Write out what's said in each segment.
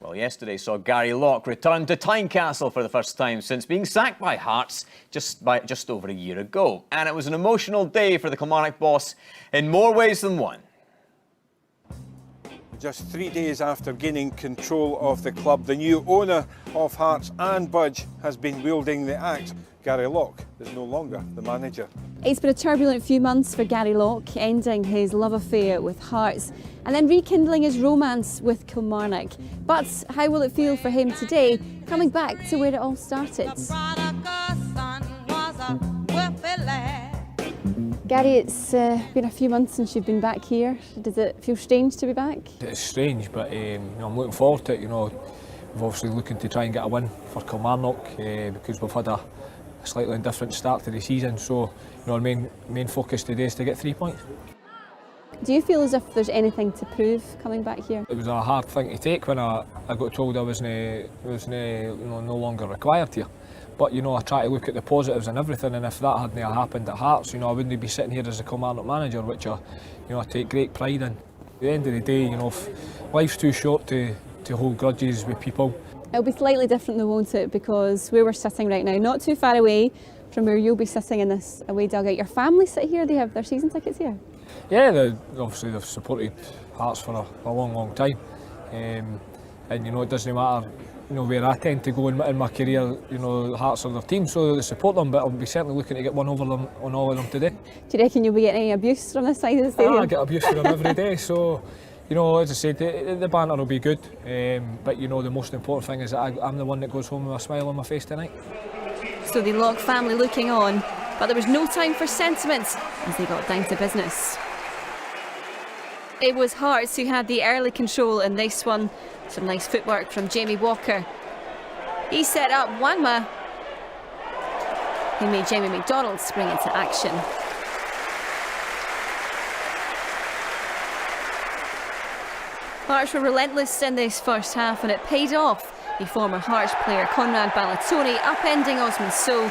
Well, yesterday saw Gary Locke return to Tynecastle for the first time since being sacked by Hearts just over a year ago. And it was an emotional day for the Kilmarnock boss in more ways than one. Just 3 days after gaining control of the club, the new owner of Hearts and Budge has been wielding the axe. Gary Locke is no longer the manager. It's been a turbulent few months for Gary Locke, ending his love affair with Hearts and then rekindling his romance with Kilmarnock. But how will it feel for him today, coming back to where it all started? Gary, it's been a few months since you've been back here. Does it feel strange to be back? It's strange, but I'm looking forward to it. We're obviously looking to try and get a win for Kilmarnock because we've had a slightly different start to the season. So, our main focus today is to get 3 points. Do you feel as if there's anything to prove coming back here? It was a hard thing to take when I got told I was no longer required here. But I try to look at the positives and everything, and if that hadn't happened at Hearts, I wouldn't be sitting here as a Kilmarnock manager, which I take great pride in. At the end of the day, life's too short to hold grudges with people. It'll be slightly different though, won't it? Because where we're sitting right now, not too far away from where you'll be sitting in this away dugout. Your family sit here, they have their season tickets here? Yeah, obviously they've supported Hearts for a long, long time. And it doesn't matter where I tend to go in my career, Hearts are their team, so they support them, but I'll be certainly looking to get one over them on all of them today. Do you reckon you'll be getting any abuse from this side of the stadium? I get abuse from them every day, so as I said, the banter will be good, but the most important thing is that I'm the one that goes home with a smile on my face tonight. So the Locke family looking on, but there was no time for sentiment as they got down to business. It was Hearts who had the early control in this one. Some nice footwork from Jamie Walker. He set up Wanma. He made Jamie McDonald spring into action. Hearts were relentless in this first half and it paid off. The former Hearts player Conrad Ballatoni upending Osman Sow.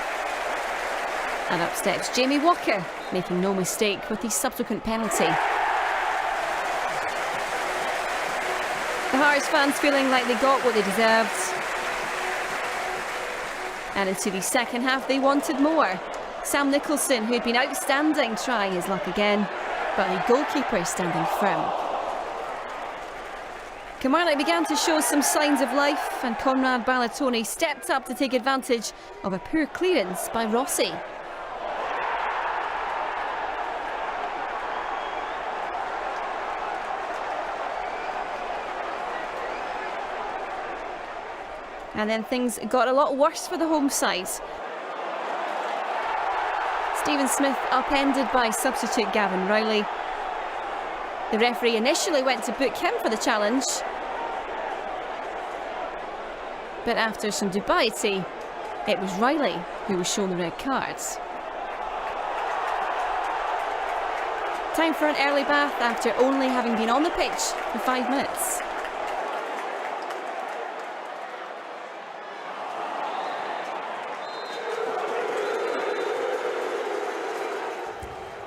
And up steps Jamie Walker, making no mistake with the subsequent penalty. The Hearts fans feeling like they got what they deserved. And into the second half they wanted more. Sam Nicholson, who'd been outstanding, trying his luck again, but the goalkeeper standing firm. Kilmarnock began to show some signs of life and Conrad Ballatoni stepped up to take advantage of a poor clearance by Rossi. And then things got a lot worse for the home side. Stephen Smith upended by substitute Gavin Rowley. The referee initially went to book him for the challenge, but after some dubiety, it was Riley who was shown the red cards. Time for an early bath after only having been on the pitch for 5 minutes.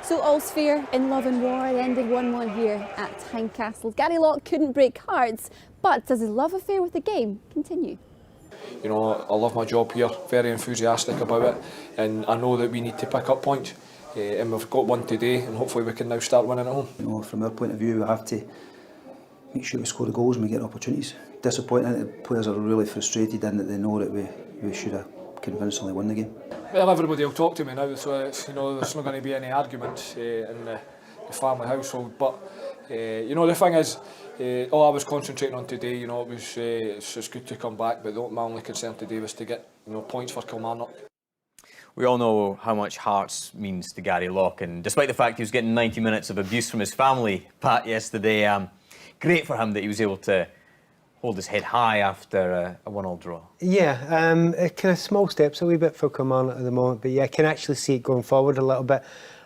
So all's fair in love and war, ending 1-1 here at Tynecastle. Gary Locke couldn't break Hearts, but does his love affair with the game continue? I love my job here, very enthusiastic about it, and I know that we need to pick up points. And we've got one today, and hopefully we can now start winning at home. From our point of view, we have to make sure we score the goals and we get opportunities. Disappointing that the players are really frustrated in that they know that we should have convincingly won the game. Well, everybody will talk to me now, so it's, there's not going to be any arguments in the family household. But the thing is, all I was concentrating on today, it's just good to come back. But my only concern today was to get points for Kilmarnock. We all know how much Hearts means to Gary Locke, and despite the fact he was getting 90 minutes of abuse from his family, Pat, yesterday, great for him that he was able to hold his head high after a 1-1 draw. Yeah, kind of small steps a wee bit for Kilmarnock at the moment, but yeah, I can actually see it going forward a little bit.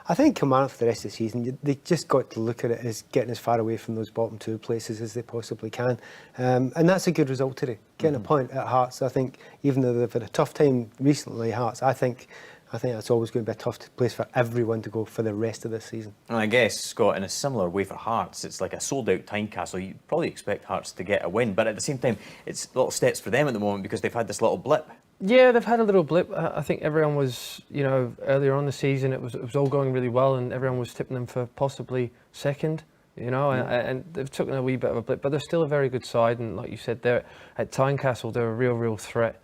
I think Kilmarnock for the rest of the season, they just got to look at it as getting as far away from those bottom 2 places as they possibly can. And that's a good result today. Getting a point at Hearts, I think, even though they've had a tough time recently, Hearts, I think I think that's always going to be a tough place for everyone to go for the rest of this season. And I guess, Scott, in a similar way for Hearts, it's like a sold-out Tynecastle. You probably expect Hearts to get a win, but at the same time, it's little steps for them at the moment because they've had this little blip. Yeah, they've had a little blip. I think everyone was, you know, earlier on the season, it was all going really well, and everyone was tipping them for possibly second. You know, and they've taken a wee bit of a blip, but they're still a very good side. And like you said, they're at Tynecastle, they're a real threat.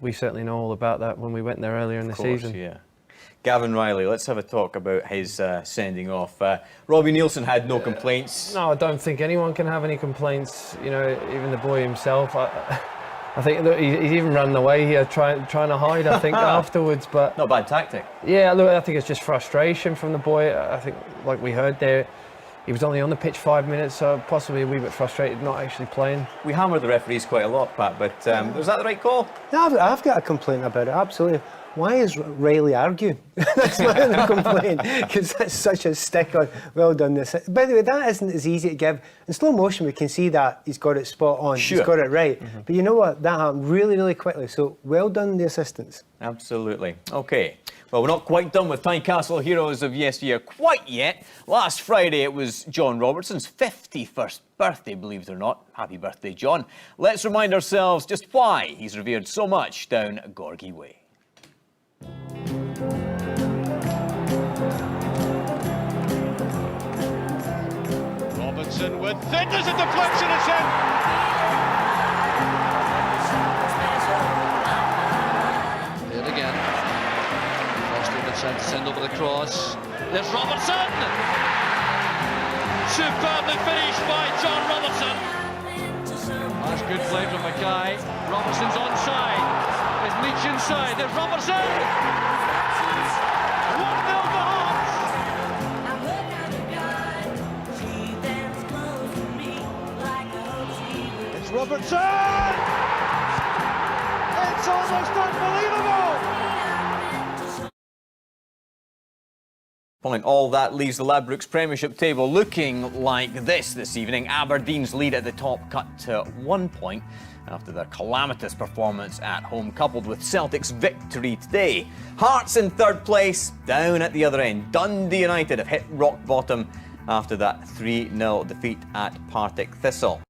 We certainly know all about that when we went there earlier in the season. Yeah. Gavin Riley, let's have a talk about his sending off. Robbie Nielsen had no complaints. No, I don't think anyone can have any complaints. You know, even the boy himself. I think he's even run away here, trying to hide. I think afterwards, but not a bad tactic. Yeah, look, I think it's just frustration from the boy. I think, like we heard there, he was only on the pitch 5 minutes, so possibly a wee bit frustrated not actually playing. We hammered the referees quite a lot, Pat, but was that the right call? No, I've got a complaint about it, absolutely. Why is Riley arguing? That's my only complaint, because that's such a stick on. Well done, this. By the way, that isn't as easy to give. In slow motion, we can see that he's got it spot on. Sure. He's got it right. But you know what? That happened really quickly. So well done, the assistants. Absolutely. OK. Well, we're not quite done with Tynecastle heroes of yesteryear quite yet. Last Friday, it was John Robertson's 51st birthday, believe it or not. Happy birthday, John. Let's remind ourselves just why he's revered so much down Gorgie Way. Robertson with it, there's a deflection, it's in! There again. Foster gets sent to send over the cross. There's Robertson! Superbly finished by John Robertson. That's good play from Mackay. Robertson's onside. There's Leach inside. There's Robertson! 1-0 for Hearts! It's Robertson! It's almost unbelievable! Point all that leaves the Ladbrokes Premiership table looking like this evening. Aberdeen's lead at the top cut to 1 point after their calamitous performance at home, coupled with Celtic's victory today. Hearts in third place, down at the other end. Dundee United have hit rock bottom after that 3-0 defeat at Partick Thistle.